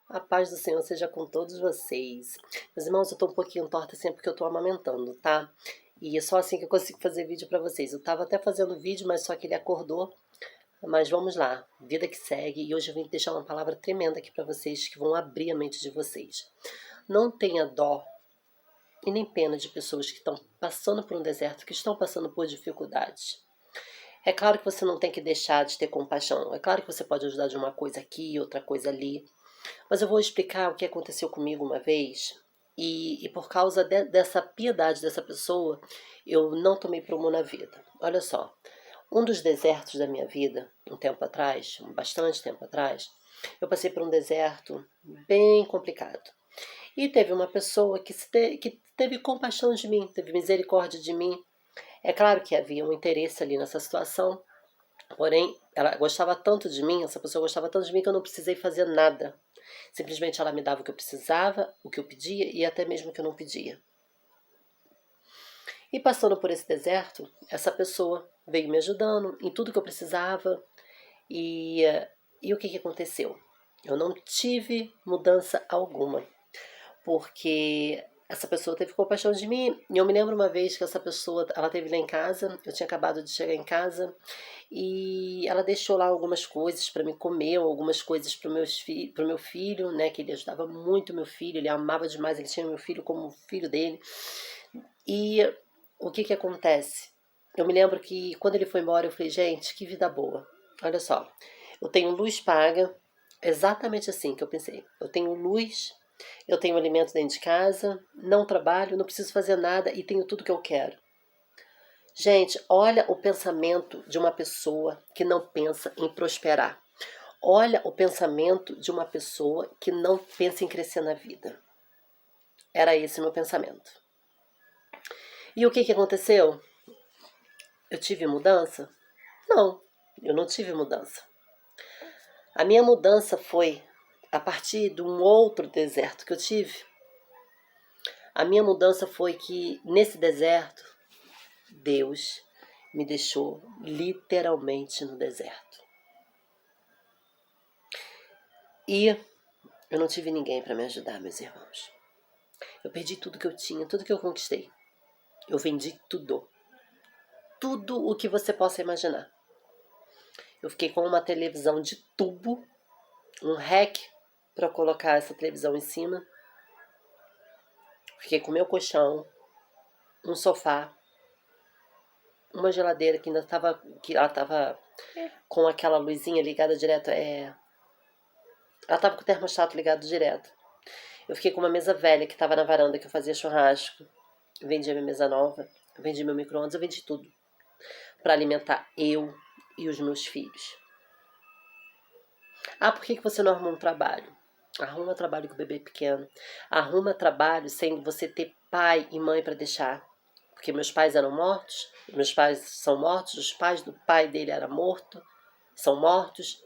A paz do Senhor seja com todos vocês. Meus irmãos, eu tô um pouquinho torta sempre porque eu tô amamentando, tá? E é só assim que eu consigo fazer vídeo pra vocês. Eu tava até fazendo vídeo, mas só que ele acordou. Mas vamos lá, vida que segue. E hoje eu vim deixar uma palavra tremenda aqui pra vocês que vão abrir a mente de vocês. Não tenha dó e nem pena de pessoas que estão passando por um deserto, que estão passando por dificuldades. É claro que você não tem que deixar de ter compaixão. É claro que você pode ajudar de uma coisa aqui, outra coisa ali. Mas eu vou explicar o que aconteceu comigo uma vez. E por causa dessa piedade dessa pessoa, eu não tomei prumo na vida. Olha só, um dos desertos da minha vida, um tempo atrás, bastante tempo atrás, eu passei por um deserto bem complicado. E teve uma pessoa que teve compaixão de mim, teve misericórdia de mim. É claro que havia um interesse ali nessa situação, porém, ela gostava tanto de mim, essa pessoa gostava tanto de mim que eu não precisei fazer nada. Simplesmente ela me dava o que eu precisava, o que eu pedia e até mesmo o que eu não pedia. E passando por esse deserto, essa pessoa veio me ajudando em tudo que eu precisava. E, e o que aconteceu? Eu não tive mudança alguma, porque essa pessoa teve compaixão de mim. E eu me lembro uma vez que essa pessoa, ela esteve lá em casa, eu tinha acabado de chegar em casa, e ela deixou lá algumas coisas para me comer, algumas coisas para o meu filho, né, que ele ajudava muito meu filho, ele amava demais, ele tinha meu filho como filho dele. E o que acontece? Eu me lembro que quando ele foi embora, eu falei, gente, que vida boa. Olha só, eu tenho luz paga, exatamente assim que eu pensei. Eu tenho luz, eu tenho alimento dentro de casa, não trabalho, não preciso fazer nada e tenho tudo que eu quero. Gente, olha o pensamento de uma pessoa que não pensa em prosperar. Olha o pensamento de uma pessoa que não pensa em crescer na vida. Era esse meu pensamento. E o que aconteceu? Eu tive mudança? Não, eu não tive mudança. A minha mudança foi a partir de um outro deserto que eu tive. A minha mudança foi que nesse deserto, Deus me deixou literalmente no deserto. E eu não tive ninguém para me ajudar, meus irmãos. Eu perdi tudo que eu tinha, tudo que eu conquistei. Eu vendi tudo. Tudo o que você possa imaginar. Eu fiquei com uma televisão de tubo, um rack para colocar essa televisão em cima. Fiquei com meu colchão, um sofá, uma geladeira que ainda estava, que ela estava com aquela luzinha ligada direto, ela estava com o termostato ligado direto. Eu fiquei com uma mesa velha que estava na varanda que eu fazia churrasco. Eu vendi a minha mesa nova, eu vendi meu micro-ondas, eu vendi tudo para alimentar eu e os meus filhos. Ah, por que você não arruma um trabalho? Arruma trabalho com o bebê pequeno. Arruma trabalho sem você ter pai e mãe para deixar. Porque meus pais eram mortos, meus pais são mortos, os pais do pai dele eram mortos, são mortos.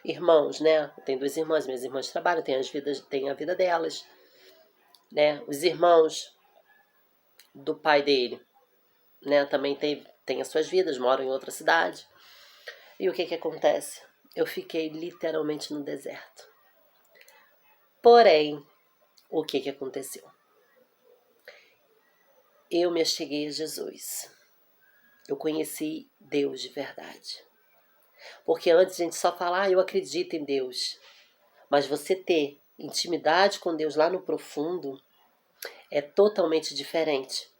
Irmãos, né? Tem 2 irmãs, minhas irmãs trabalham, tem a vida delas, né? Os irmãos do pai dele, né? Também tem as suas vidas, moram em outra cidade. E o que acontece? Eu fiquei literalmente no deserto. Porém, o que aconteceu? Eu me acheguei a Jesus. Eu conheci Deus de verdade. Porque antes a gente só fala, eu acredito em Deus. Mas você ter intimidade com Deus lá no profundo é totalmente diferente.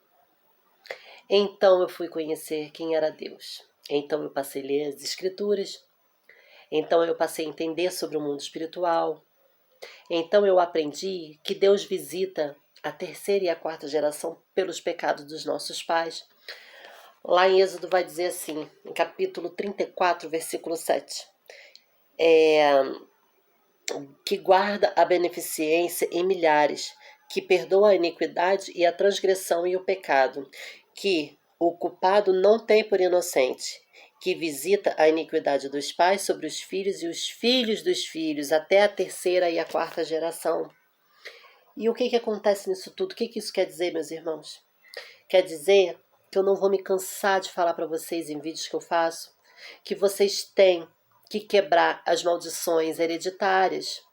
Então eu fui conhecer quem era Deus. Então eu passei a ler as Escrituras. Então eu passei a entender sobre o mundo espiritual. Então eu aprendi que Deus visita a 3ª e a 4ª geração pelos pecados dos nossos pais. Lá em Êxodo vai dizer assim, em capítulo 34, versículo 7. Que guarda a beneficência em milhares, que perdoa a iniquidade e a transgressão e o pecado, que o culpado não tem por inocente, que visita a iniquidade dos pais sobre os filhos e os filhos dos filhos, até a 3ª e a 4ª geração. E o que acontece nisso tudo? O que isso quer dizer, meus irmãos? Quer dizer que eu não vou me cansar de falar para vocês em vídeos que eu faço, que vocês têm que quebrar as maldições hereditárias.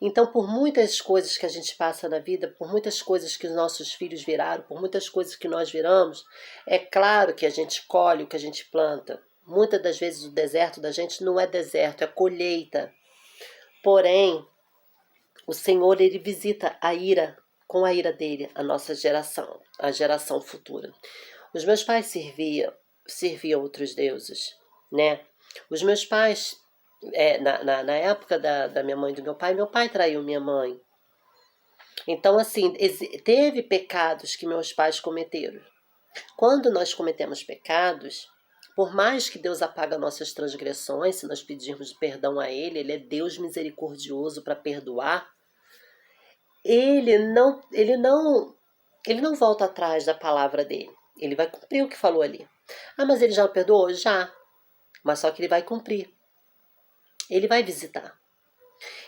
Então, por muitas coisas que a gente passa na vida, por muitas coisas que os nossos filhos viraram, por muitas coisas que nós viramos, é claro que a gente colhe o que a gente planta. Muitas das vezes o deserto da gente não é deserto, é colheita. Porém, o Senhor, ele visita com a ira dele, a nossa geração, a geração futura. Os meus pais serviam outros deuses, né? Os meus pais, na época da minha mãe e do meu pai traiu minha mãe. Então, assim, teve pecados que meus pais cometeram. Quando nós cometemos pecados, por mais que Deus apague nossas transgressões, se nós pedirmos perdão a Ele é Deus misericordioso para perdoar, ele não volta atrás da palavra dele. Ele vai cumprir o que falou ali. Ah, mas ele já perdoou? Já. Mas só que ele vai cumprir. Ele vai visitar.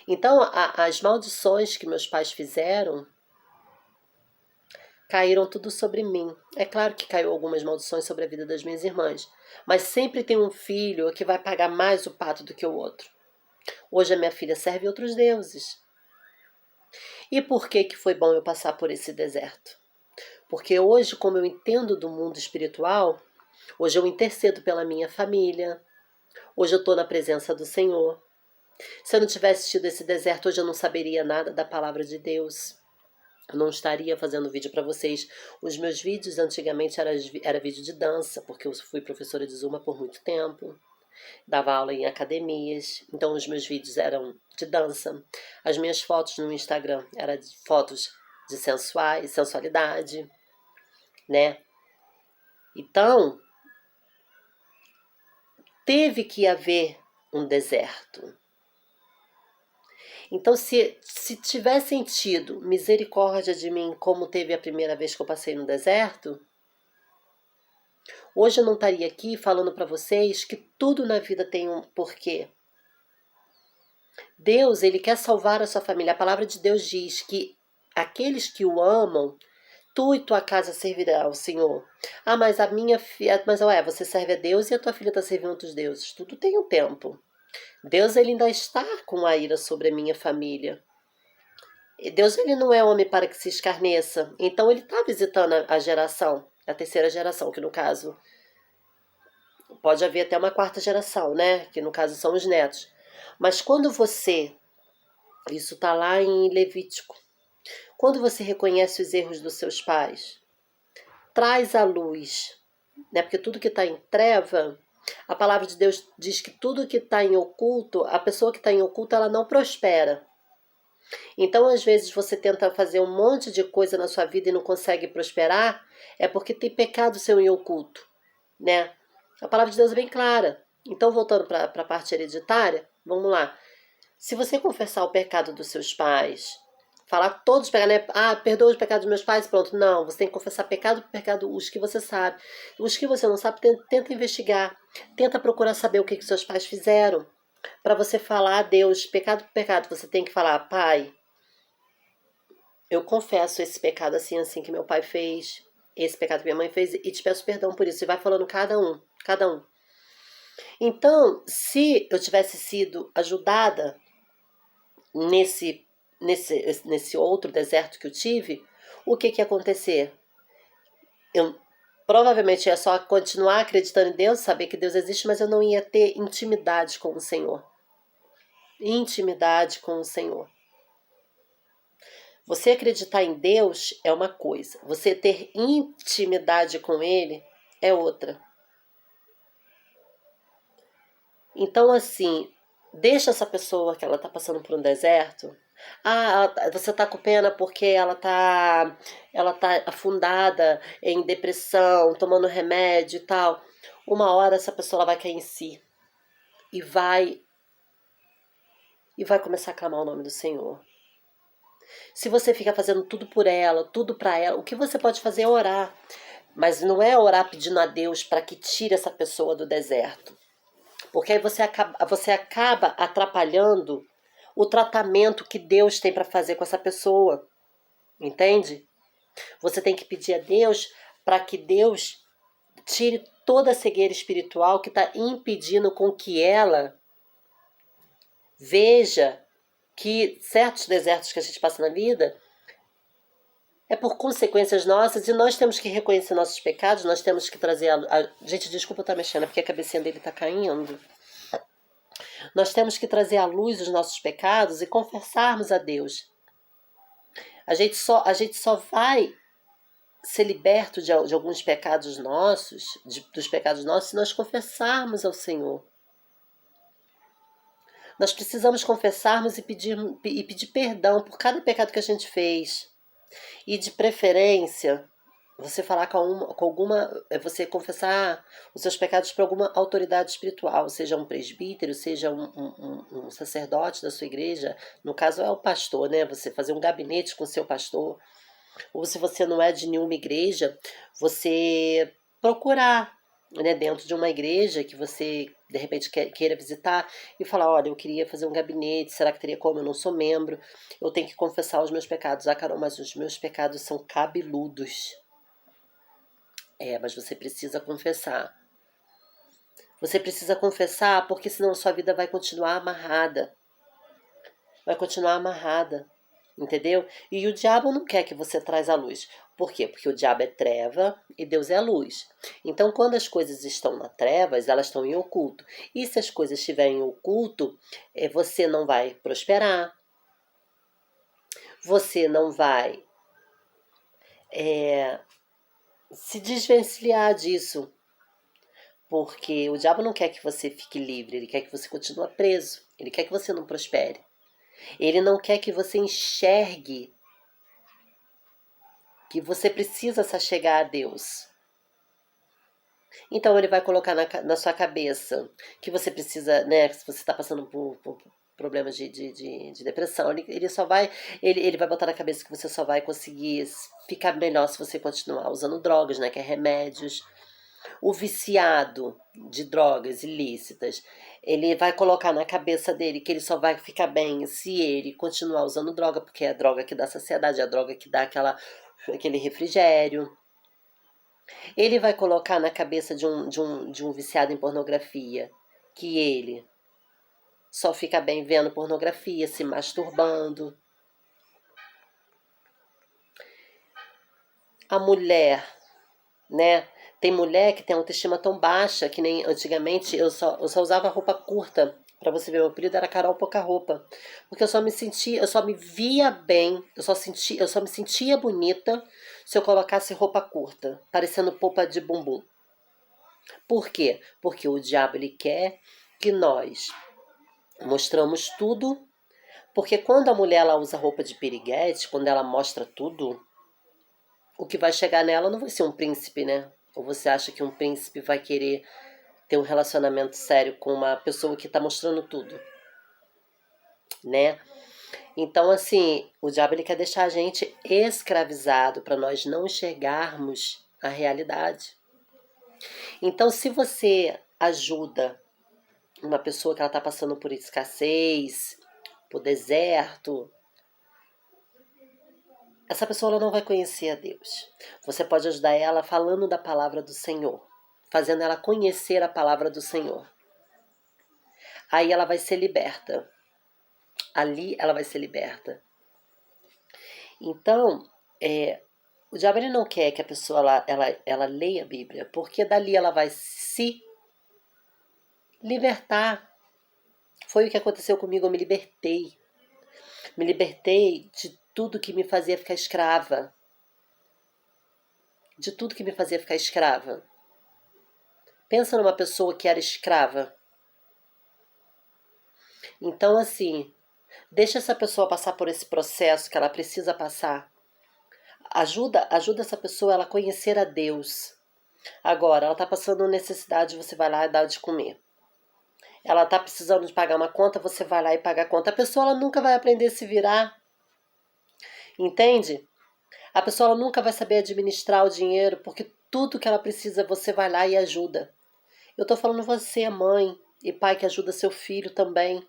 Então, as maldições que meus pais fizeram caíram tudo sobre mim. É claro que caiu algumas maldições sobre a vida das minhas irmãs. Mas sempre tem um filho que vai pagar mais o pato do que o outro. Hoje a minha filha serve outros deuses. E por que foi bom eu passar por esse deserto? Porque hoje, como eu entendo do mundo espiritual, hoje eu intercedo pela minha família, hoje eu estou na presença do Senhor. Se eu não tivesse tido esse deserto, hoje eu não saberia nada da palavra de Deus. Eu não estaria fazendo vídeo para vocês. Os meus vídeos antigamente era vídeo de dança, porque eu fui professora de Zumba por muito tempo. Dava aula em academias, então os meus vídeos eram de dança. As minhas fotos no Instagram eram fotos de sensualidade, né? Então, teve que haver um deserto. Então, se tivessem tido misericórdia de mim, como teve a primeira vez que eu passei no deserto, hoje eu não estaria aqui falando para vocês que tudo na vida tem um porquê. Deus, ele quer salvar a sua família. A palavra de Deus diz que aqueles que o amam, tu e tua casa servirão ao Senhor. Ah, mas a minha filha... Mas, você serve a Deus e a tua filha está servindo outros deuses. Tudo tem um tempo. Deus, ele ainda está com a ira sobre a minha família. Deus, ele não é homem para que se escarneça. Então, ele está visitando a geração, a terceira geração, que no caso... Pode haver até uma quarta geração, né? Que no caso são os netos. Mas quando você... Isso está lá em Levítico. Quando você reconhece os erros dos seus pais, traz à luz, né? Porque tudo que está em treva, a palavra de Deus diz que tudo que está em oculto, a pessoa que está em oculto, ela não prospera. Então, às vezes, você tenta fazer um monte de coisa na sua vida e não consegue prosperar, é porque tem pecado seu em oculto, né? A palavra de Deus é bem clara. Então, voltando para a parte hereditária, vamos lá. Se você confessar o pecado dos seus pais, falar todos os pecados, né? Ah, perdoa os pecados dos meus pais, pronto. Não, você tem que confessar pecado por pecado, os que você sabe. Os que você não sabe, tenta investigar. Tenta procurar saber o que seus pais fizeram. Para você falar a Deus, pecado por pecado, você tem que falar, pai, eu confesso esse pecado assim, assim que meu pai fez, esse pecado que minha mãe fez, e te peço perdão por isso. E vai falando cada um, cada um. Então, se eu tivesse sido ajudada nesse outro deserto que eu tive, o que ia acontecer? Eu provavelmente ia só continuar acreditando em Deus, saber que Deus existe, mas eu não ia ter intimidade com o Senhor. Intimidade com o Senhor. Você acreditar em Deus é uma coisa, você ter intimidade com Ele é outra. Então, assim, deixa essa pessoa que ela está passando por um deserto. Ah, você está com pena porque ela tá afundada em depressão, tomando remédio e tal. Uma hora essa pessoa ela vai cair em si e vai começar a clamar o nome do Senhor. Se você fica fazendo tudo por ela, tudo para ela, o que você pode fazer é orar. Mas não é orar pedindo a Deus para que tire essa pessoa do deserto. Porque aí você acaba atrapalhando o tratamento que Deus tem para fazer com essa pessoa. Entende? Você tem que pedir a Deus para que Deus tire toda a cegueira espiritual que está impedindo com que ela veja que certos desertos que a gente passa na vida é por consequências nossas e nós temos que reconhecer nossos pecados, nós temos que trazer Gente, desculpa eu estar mexendo, é porque a cabecinha dele está caindo. Nós temos que trazer à luz os nossos pecados e confessarmos a Deus. A gente só vai ser liberto de alguns pecados nossos, dos pecados nossos, se nós confessarmos ao Senhor. Nós precisamos confessarmos e pedir perdão por cada pecado que a gente fez. E de preferência, você falar você confessar os seus pecados para alguma autoridade espiritual, seja um presbítero, seja um sacerdote da sua igreja, no caso é o pastor, né? Você fazer um gabinete com o seu pastor, ou se você não é de nenhuma igreja, você procurar, né, dentro de uma igreja que você de repente queira visitar e falar, olha, eu queria fazer um gabinete, será que teria como? Eu não sou membro, eu tenho que confessar os meus pecados. Ah, Carol, mas os meus pecados são cabeludos. Mas você precisa confessar. Você precisa confessar porque senão sua vida vai continuar amarrada. Vai continuar amarrada. Entendeu? E o diabo não quer que você traz a luz. Por quê? Porque o diabo é treva e Deus é a luz. Então, quando as coisas estão na trevas, elas estão em oculto. E se as coisas estiverem em oculto, você não vai prosperar. Você não vai se desvencilhar disso. Porque o diabo não quer que você fique livre, ele quer que você continue preso. Ele quer que você não prospere. Ele não quer que você enxergue que você precisa se achegar a Deus. Então ele vai colocar na sua cabeça que você precisa, né? Se você está passando por problemas de depressão, ele vai botar na cabeça que você só vai conseguir ficar melhor se você continuar usando drogas, né? Que é remédios. O viciado de drogas ilícitas, ele vai colocar na cabeça dele que ele só vai ficar bem se ele continuar usando droga, porque é a droga que dá saciedade, é a droga que dá aquele refrigério. Ele vai colocar na cabeça de um viciado em pornografia que ele só fica bem vendo pornografia, se masturbando. A mulher, né? Tem mulher que tem autoestima tão baixa que nem antigamente eu só usava roupa curta. Pra você ver, meu apelido era Carol Pouca Roupa. Porque eu só me via bem, eu só me sentia bonita se eu colocasse roupa curta, parecendo polpa de bumbum. Por quê? Porque o diabo ele quer que nós mostramos tudo. Porque quando a mulher ela usa roupa de piriguete, quando ela mostra tudo, o que vai chegar nela não vai ser um príncipe, né? Ou você acha que um príncipe vai querer ter um relacionamento sério com uma pessoa que está mostrando tudo, né? Então, assim, o diabo ele quer deixar a gente escravizado para nós não enxergarmos a realidade. Então, se você ajuda uma pessoa que ela está passando por escassez, por deserto, essa pessoa ela não vai conhecer a Deus. Você pode ajudar ela falando da palavra do Senhor, fazendo ela conhecer a palavra do Senhor. Aí ela vai ser liberta. Ali ela vai ser liberta. Então, o diabo ele não quer que a pessoa ela leia a Bíblia, porque dali ela vai se libertar. Foi o que aconteceu comigo, eu me libertei. Me libertei de tudo que me fazia ficar escrava. De tudo que me fazia ficar escrava. Pensa numa pessoa que era escrava. Então, assim, deixa essa pessoa passar por esse processo que ela precisa passar. Ajuda essa pessoa ela a conhecer a Deus. Agora, ela está passando necessidade, você vai lá e dá de comer. Ela está precisando de pagar uma conta, você vai lá e paga a conta. A pessoa ela nunca vai aprender a se virar. Entende? A pessoa ela nunca vai saber administrar o dinheiro, porque tudo que ela precisa você vai lá e ajuda. Eu estou falando você, mãe e pai, que ajuda seu filho também.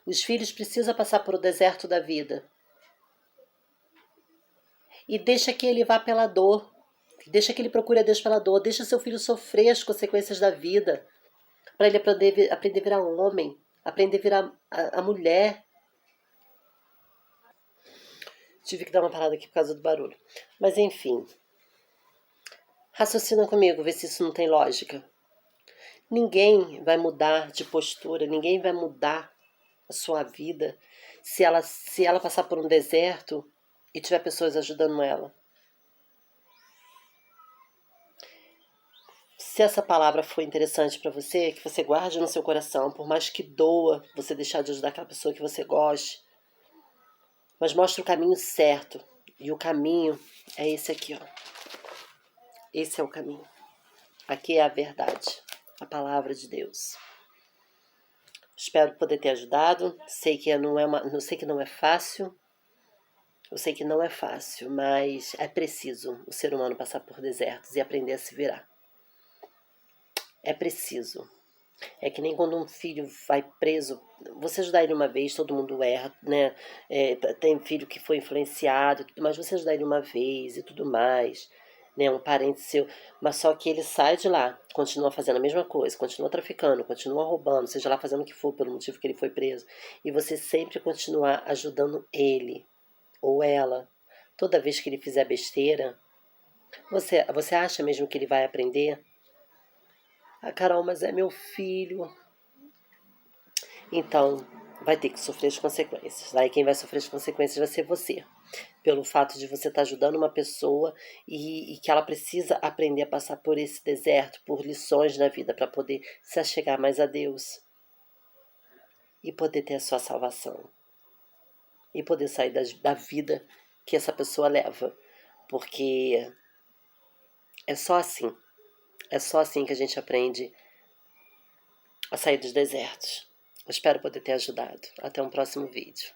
Os filhos precisam passar por o deserto da vida. E deixa que ele vá pela dor. Deixa que ele procure a Deus pela dor. Deixa seu filho sofrer as consequências da vida. Para ele aprender a virar um homem. aprender a virar a mulher. Tive que dar uma parada aqui por causa do barulho. Mas enfim, raciocina comigo, vê se isso não tem lógica. Ninguém vai mudar de postura, ninguém vai mudar a sua vida se ela passar por um deserto e tiver pessoas ajudando ela. Se essa palavra for interessante para você, que você guarde no seu coração, por mais que doa você deixar de ajudar aquela pessoa que você goste, mas mostre o caminho certo. E o caminho é esse aqui, ó. Esse é o caminho. Aqui é a verdade, a palavra de Deus. Espero poder ter ajudado. Sei que não é fácil. Eu sei que não é fácil, mas é preciso o ser humano passar por desertos e aprender a se virar. É preciso. É que nem quando um filho vai preso, você ajudar ele uma vez, todo mundo erra, né? Tem filho que foi influenciado, mas você ajudar ele uma vez e tudo mais, né? Um parente seu, mas só que ele sai de lá, continua fazendo a mesma coisa, continua traficando, continua roubando, seja lá fazendo o que for, pelo motivo que ele foi preso, e você sempre continuar ajudando ele ou ela, toda vez que ele fizer besteira, você acha mesmo que ele vai aprender? Ah, Carol, mas é meu filho. Então, vai ter que sofrer as consequências. Aí quem vai sofrer as consequências vai ser você. Pelo fato de você estar ajudando uma pessoa e que ela precisa aprender a passar por esse deserto, por lições na vida, para poder se achegar mais a Deus. E poder ter a sua salvação. E poder sair da vida que essa pessoa leva. Porque é só assim. É só assim que a gente aprende a sair dos desertos. Eu espero poder ter ajudado. Até um próximo vídeo.